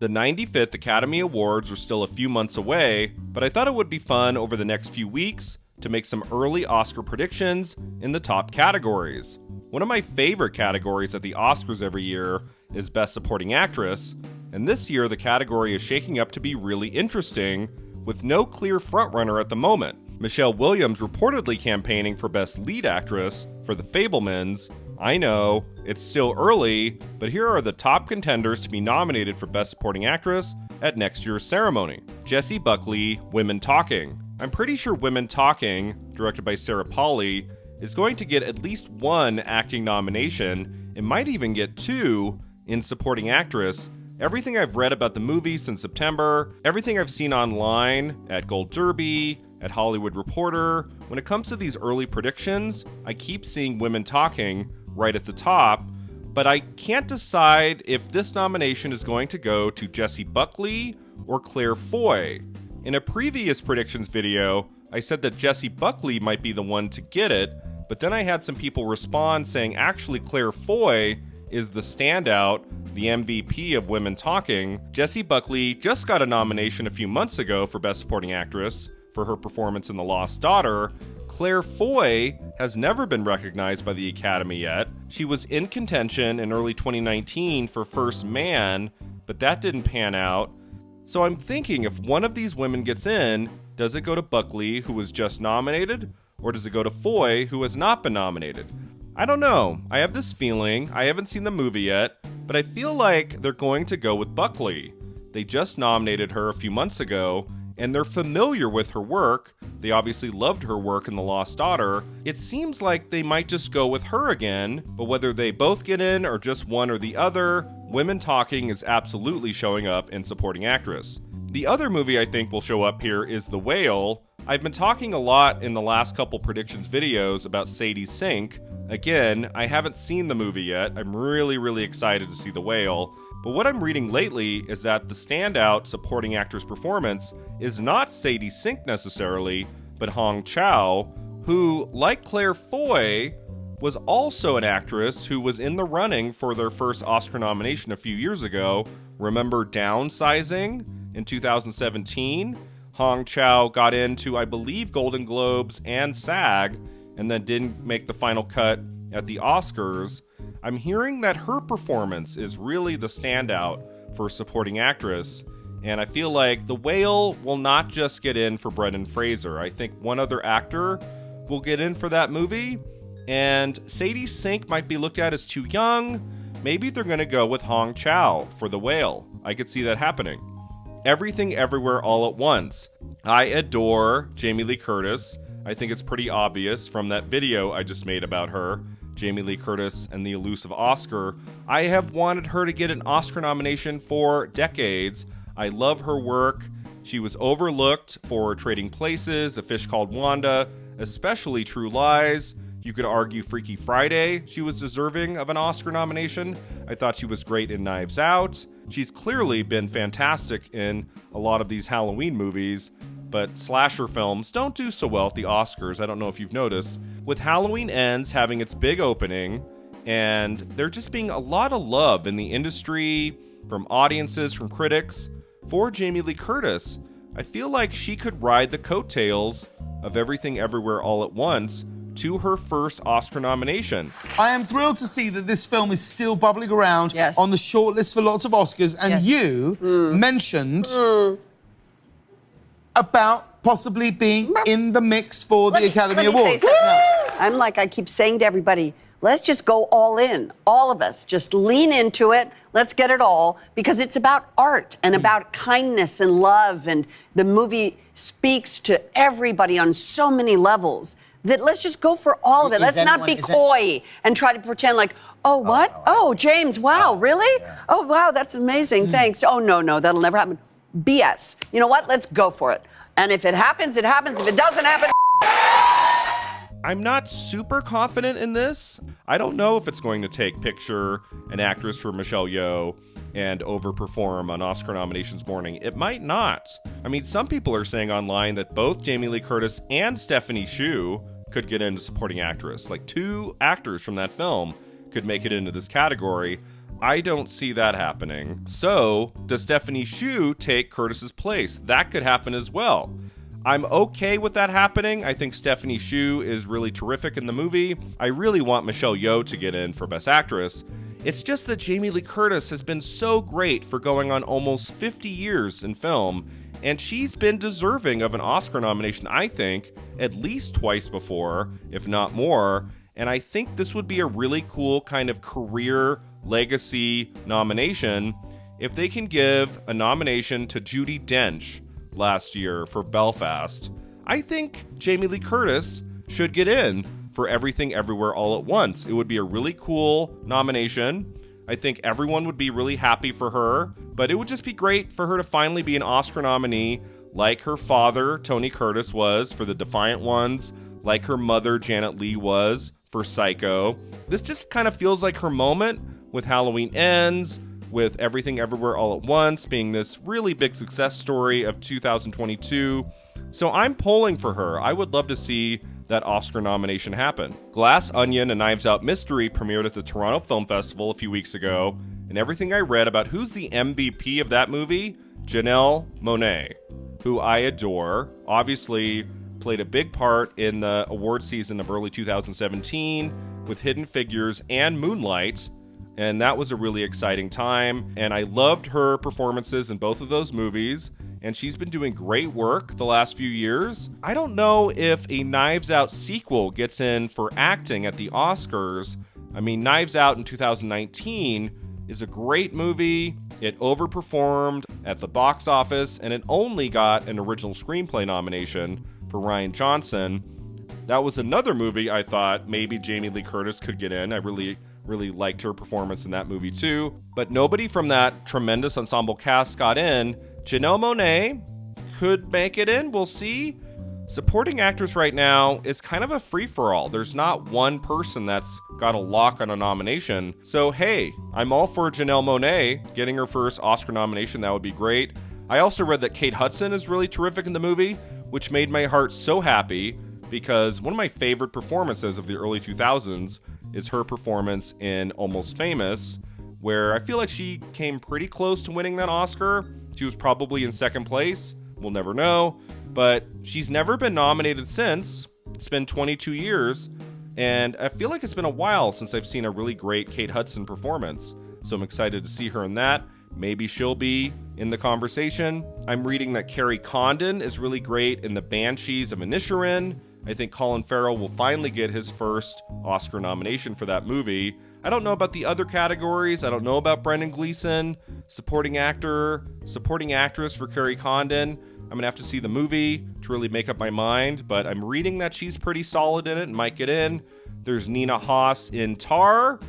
The 95th Academy Awards are still a few months away, but I thought it would be fun over the next few weeks to make some early Oscar predictions in the top categories. One of my favorite categories at the Oscars every year is Best Supporting Actress, and this year the category is shaking up to be really interesting, with no clear frontrunner at the moment. Michelle Williams reportedly campaigning for Best Lead Actress for The Fabelmans. I know, it's still early, but here are the top contenders to be nominated for Best Supporting Actress at next year's ceremony. Jessie Buckley, Women Talking. I'm pretty sure Women Talking, directed by Sarah Polley, is going to get at least one acting nomination. It might even get two in Supporting Actress. Everything I've read about the movie since September, everything I've seen online, at Gold Derby, at Hollywood Reporter, when it comes to these early predictions, I keep seeing Women Talking right at the top, but I can't decide if this nomination is going to go to Jessie Buckley or Claire Foy. In a previous predictions video, I said that Jessie Buckley might be the one to get it, but then I had some people respond saying actually Claire Foy is the standout, the MVP of Women Talking. Jessie Buckley just got a nomination a few months ago for Best Supporting Actress for her performance in The Lost Daughter. Claire Foy has never been recognized by the Academy yet. She was in contention in early 2019 for First Man, but that didn't pan out. So I'm thinking if one of these women gets in, does it go to Buckley, who was just nominated, or does it go to Foy, who has not been nominated? I don't know. I have this feeling. I haven't seen the movie yet, but I feel like they're going to go with Buckley. They just nominated her a few months ago, and they're familiar with her work. They obviously loved her work in The Lost Daughter. It seems like they might just go with her again, but whether they both get in or just one or the other, Women Talking is absolutely showing up in Supporting Actress. The other movie I think will show up here is The Whale. I've been talking a lot in the last couple predictions videos about Sadie Sink. Again, I haven't seen the movie yet. I'm really excited to see The Whale. But what I'm reading lately is that the standout supporting actress performance is not Sadie Sink necessarily, but Hong Chow, who, like Claire Foy, was also an actress who was in the running for their first Oscar nomination a few years ago. Remember Downsizing in 2017? Hong Chow got into, I believe, Golden Globes and SAG, and then didn't make the final cut at the Oscars. I'm hearing that her performance is really the standout for supporting actress, and I feel like The Whale will not just get in for Brendan Fraser. I think one other actor will get in for that movie, and Sadie Sink might be looked at as too young. Maybe they're going to go with Hong Chow for The Whale. I could see that happening. Everything Everywhere All at Once. I adore Jamie Lee Curtis. I think it's pretty obvious from that video I just made about her, Jamie Lee Curtis and the elusive Oscar. I have wanted her to get an Oscar nomination for decades. I love her work. She was overlooked for Trading Places, A Fish Called Wanda, especially True Lies. You could argue Freaky Friday, she was deserving of an Oscar nomination. I thought she was great in Knives Out. She's clearly been fantastic in a lot of these Halloween movies, but slasher films don't do so well at the Oscars. I don't know if you've noticed. With Halloween Ends having its big opening, and there just being a lot of love in the industry, from audiences, from critics, for Jamie Lee Curtis, I feel like she could ride the coattails of Everything Everywhere All at Once to her first Oscar nomination. I am thrilled to see that this film is still bubbling around on the shortlist for lots of Oscars, and you mentioned about possibly being in the mix for the Academy Awards. I'm like I keep saying to everybody, let's just go all in. All of us, just lean into it. Let's get it all, because it's about art and about kindness and love, and the movie speaks to everybody on so many levels. That let's just go for all of it. Let's not be coy and try to pretend like, oh, what? Oh, James, wow, really? Yeah. Oh, wow, that's amazing, thanks. Oh, no, that'll never happen. BS. You know what? Let's go for it. And if it happens, it happens. If it doesn't happen... I'm not super confident in this. I don't know if it's going to take picture an actress for Michelle Yeoh and overperform on Oscar nominations morning. It might not. I mean, some people are saying online that both Jamie Lee Curtis and Stephanie Hsu could get into supporting actress. Like 2 actors from that film could make it into this category. I don't see that happening. So, does Stephanie Hsu take Curtis's place? That could happen as well. I'm okay with that happening. I think Stephanie Hsu is really terrific in the movie. I really want Michelle Yeoh to get in for Best Actress. It's just that Jamie Lee Curtis has been so great for going on almost 50 years in film, and she's been deserving of an Oscar nomination, I think, at least twice before, if not more. And I think this would be a really cool kind of career legacy nomination if they can give a nomination to Judi Dench last year for Belfast. I think Jamie Lee Curtis should get in for Everything Everywhere All at Once. It would be a really cool nomination. I think everyone would be really happy for her, but it would just be great for her to finally be an Oscar nominee like her father, Tony Curtis, was for The Defiant Ones, like her mother, Janet Leigh, was for Psycho. This just kind of feels like her moment with Halloween Ends, with Everything Everywhere All at Once being this really big success story of 2022. So I'm pulling for her. I would love to see that Oscar nomination happen. Glass Onion: A Knives Out Mystery premiered at the Toronto Film Festival a few weeks ago, and everything I read about who's the MVP of that movie, Janelle Monae, who I adore, obviously played a big part in the award season of early 2017 with Hidden Figures and Moonlight, and that was a really exciting time, and I loved her performances in both of those movies, and she's been doing great work the last few years. I don't know if a Knives Out sequel gets in for acting at the Oscars. I mean, Knives Out in 2019 is a great movie. It overperformed at the box office, and it only got an original screenplay nomination for Rian Johnson. That was another movie I thought maybe Jamie Lee Curtis could get in. I really liked her performance in that movie too. But nobody from that tremendous ensemble cast got in. Janelle Monae could make it in. We'll see. Supporting actress right now is kind of a free-for-all. There's not one person that's got a lock on a nomination. So, hey, I'm all for Janelle Monae getting her first Oscar nomination. That would be great. I also read that Kate Hudson is really terrific in the movie, which made my heart so happy because one of my favorite performances of the early 2000s is her performance in Almost Famous, where I feel like she came pretty close to winning that Oscar. She was probably in second place. We'll never know. But she's never been nominated since. It's been 22 years. And I feel like it's been a while since I've seen a really great Kate Hudson performance. So I'm excited to see her in that. Maybe she'll be in the conversation. I'm reading that Carrie Condon is really great in The Banshees of Inisherin. I think Colin Farrell will finally get his first Oscar nomination for that movie. I don't know about the other categories. I don't know about Brendan Gleeson, supporting actor, supporting actress for Carrie Condon. I'm going to have to see the movie to really make up my mind, but I'm reading that she's pretty solid in it and might get in. There's Nina Haas in Tar,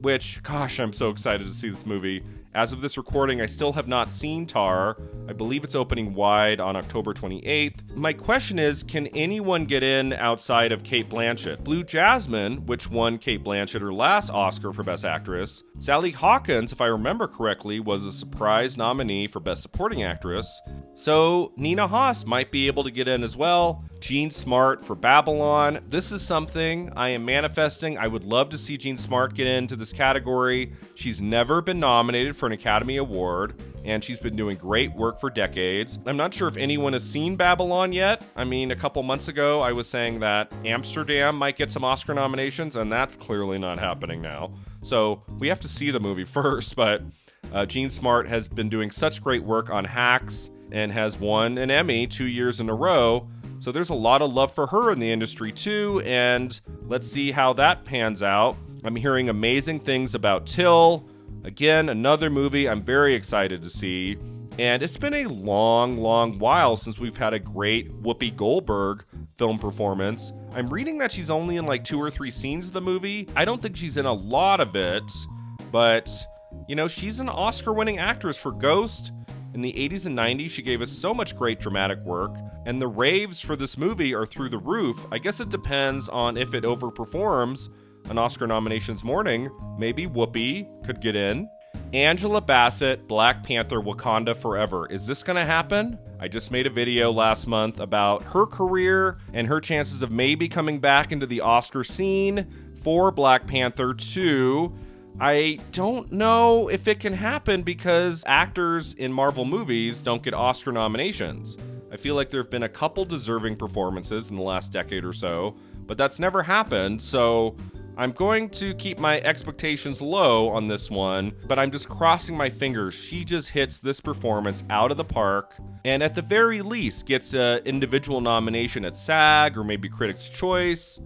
which, gosh, I'm so excited to see this movie. As of this recording, I still have not seen Tar. I believe it's opening wide on October 28th. My question is, can anyone get in outside of Cate Blanchett? Blue Jasmine, which won Cate Blanchett her last Oscar for Best Actress. Sally Hawkins, if I remember correctly, was a surprise nominee for Best Supporting Actress. So Nina Haas might be able to get in as well. Jean Smart for Babylon. This is something I am manifesting. I would love to see Jean Smart get into this category. She's never been nominated for an Academy Award, and she's been doing great work for decades. I'm not sure if anyone has seen Babylon yet. I mean, a couple months ago, I was saying that Amsterdam might get some Oscar nominations, and that's clearly not happening now. So we have to see the movie first, but Jean Smart has been doing such great work on Hacks and has won an Emmy 2 years in a row. So there's a lot of love for her in the industry too, and let's see how that pans out. I'm hearing amazing things about Till. Again, another movie I'm very excited to see. And it's been a long while since we've had a great Whoopi Goldberg film performance. I'm reading that she's only in like 2 or 3 scenes of the movie. I don't think she's in a lot of it, but, you know, she's an Oscar-winning actress for Ghost. In the 80s and 90s, she gave us so much great dramatic work, and the raves for this movie are through the roof. I guess it depends on if it overperforms on Oscar nominations morning. Maybe Whoopi could get in. Angela Bassett, Black Panther, Wakanda Forever. Is this going to happen? I just made a video last month about her career and her chances of maybe coming back into the Oscar scene for Black Panther 2. I don't know if it can happen because actors in Marvel movies don't get Oscar nominations. I feel like there have been a couple deserving performances in the last decade or so, but that's never happened, so I'm going to keep my expectations low on this one, but I'm just crossing my fingers. She just hits this performance out of the park, and at the very least gets an individual nomination at SAG or maybe Critics' Choice.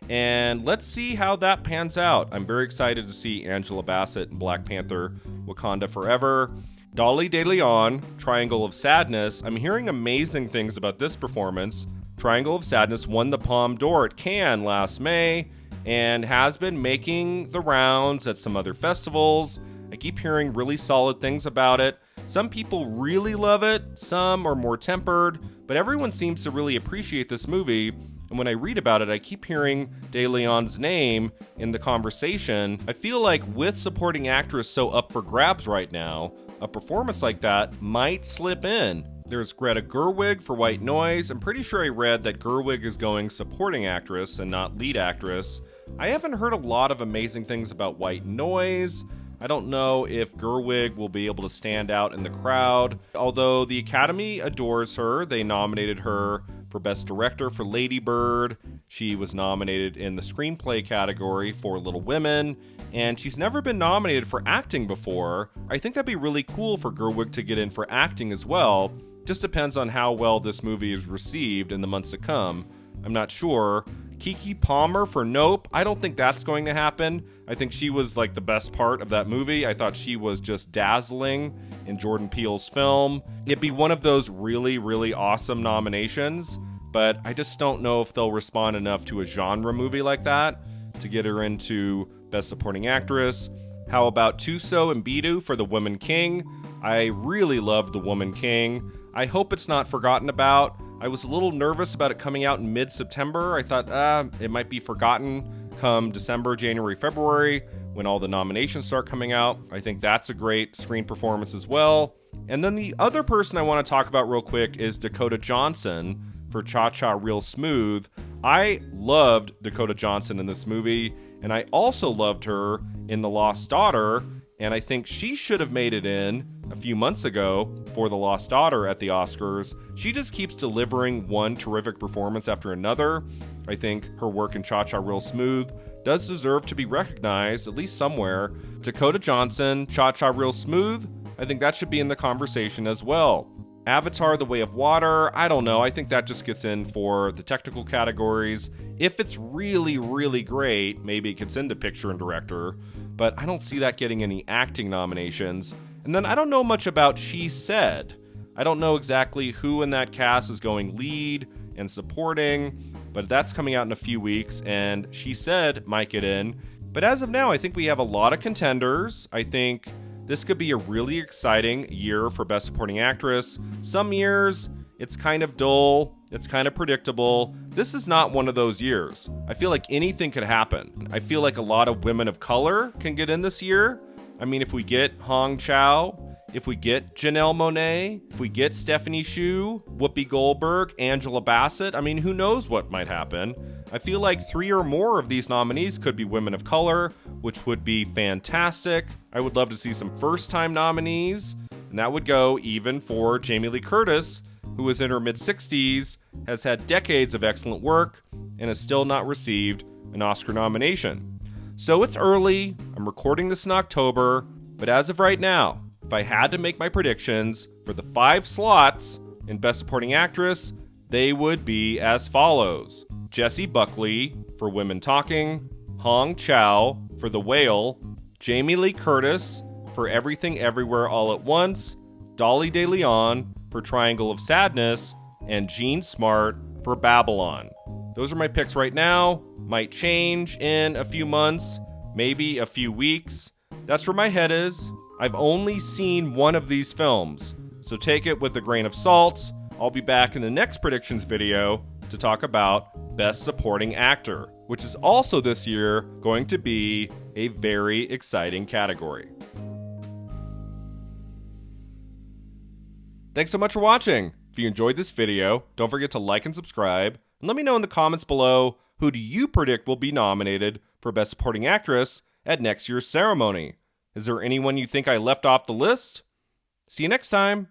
And let's see how that pans out. I'm very excited to see Angela Bassett in Black Panther: Wakanda Forever. Dolly De Leon, Triangle of Sadness. I'm hearing amazing things about this performance. Triangle of Sadness won the Palme d'Or at Cannes last May and has been making the rounds at some other festivals. I keep hearing really solid things about it. Some people really love it, some are more tempered, but everyone seems to really appreciate this movie. And when I read about it, I keep hearing De Leon's name in the conversation. I feel like with supporting actress so up for grabs right now, a performance like that might slip in. There's Greta Gerwig for White Noise. I'm pretty sure I read that Gerwig is going supporting actress and not lead actress. I haven't heard a lot of amazing things about White Noise. I don't know if Gerwig will be able to stand out in the crowd. Although the Academy adores her, they nominated her for Best Director for Lady Bird. She was nominated in the screenplay category for Little Women, and she's never been nominated for acting before. I think that'd be really cool for Gerwig to get in for acting as well. Just depends on how well this movie is received in the months to come. I'm not sure. Keke Palmer for Nope. I don't think that's going to happen. I think she was like the best part of that movie. I thought she was just dazzling in Jordan Peele's film. It'd be one of those really, really awesome nominations, but I just don't know if they'll respond enough to a genre movie like that to get her into Best Supporting Actress. How about Tuso Mbidu for The Woman King? I really loved The Woman King. I hope it's not forgotten about. I was a little nervous about it coming out in mid-September. I thought, it might be forgotten come December, January, February, when all the nominations start coming out. I think that's a great screen performance as well. And then the other person I want to talk about real quick is Dakota Johnson for Cha-Cha Real Smooth. I loved Dakota Johnson in this movie, and I also loved her in The Lost Daughter, and I think she should have made it in a few months ago for The Lost Daughter at the Oscars. She just keeps delivering one terrific performance after another. I think her work in Cha-Cha Real Smooth does deserve to be recognized, at least somewhere. Dakota Johnson, Cha-Cha Real Smooth, I think that should be in the conversation as well. Avatar: The Way of Water, I don't know. I think that just gets in for the technical categories. If it's really, really great, maybe it gets into picture and director, but I don't see that getting any acting nominations. And then I don't know much about She Said. I don't know exactly who in that cast is going lead and supporting, but that's coming out in a few weeks, and She Said might get in. But as of now, I think we have a lot of contenders. I think this could be a really exciting year for Best Supporting Actress. Some years, it's kind of dull, it's kind of predictable. This is not one of those years. I feel like anything could happen. I feel like a lot of women of color can get in this year. I mean, if we get Hong Chow, if we get Janelle Monae, if we get Stephanie Hsu, Whoopi Goldberg, Angela Bassett, I mean, who knows what might happen. I feel like 3 or more of these nominees could be women of color, which would be fantastic. I would love to see some first-time nominees, and that would go even for Jamie Lee Curtis, who is in her mid-60s, has had decades of excellent work, and has still not received an Oscar nomination. So it's early, I'm recording this in October, but as of right now, if I had to make my predictions for the 5 slots in Best Supporting Actress, they would be as follows. Jessie Buckley for Women Talking, Hong Chow for The Whale, Jamie Lee Curtis for Everything Everywhere All at Once, Dolly De Leon for Triangle of Sadness, and Jean Smart for Babylon. Those are my picks right now. Might change in a few months, maybe a few weeks. That's where my head is. I've only seen one of these films, so take it with a grain of salt. I'll be back in the next predictions video to talk about Best Supporting Actor, which is also this year going to be a very exciting category. Thanks so much for watching. If you enjoyed this video, don't forget to like and subscribe, and let me know in the comments below, who do you predict will be nominated for Best Supporting Actress, at next year's ceremony. Is there anyone you think I left off the list? See you next time.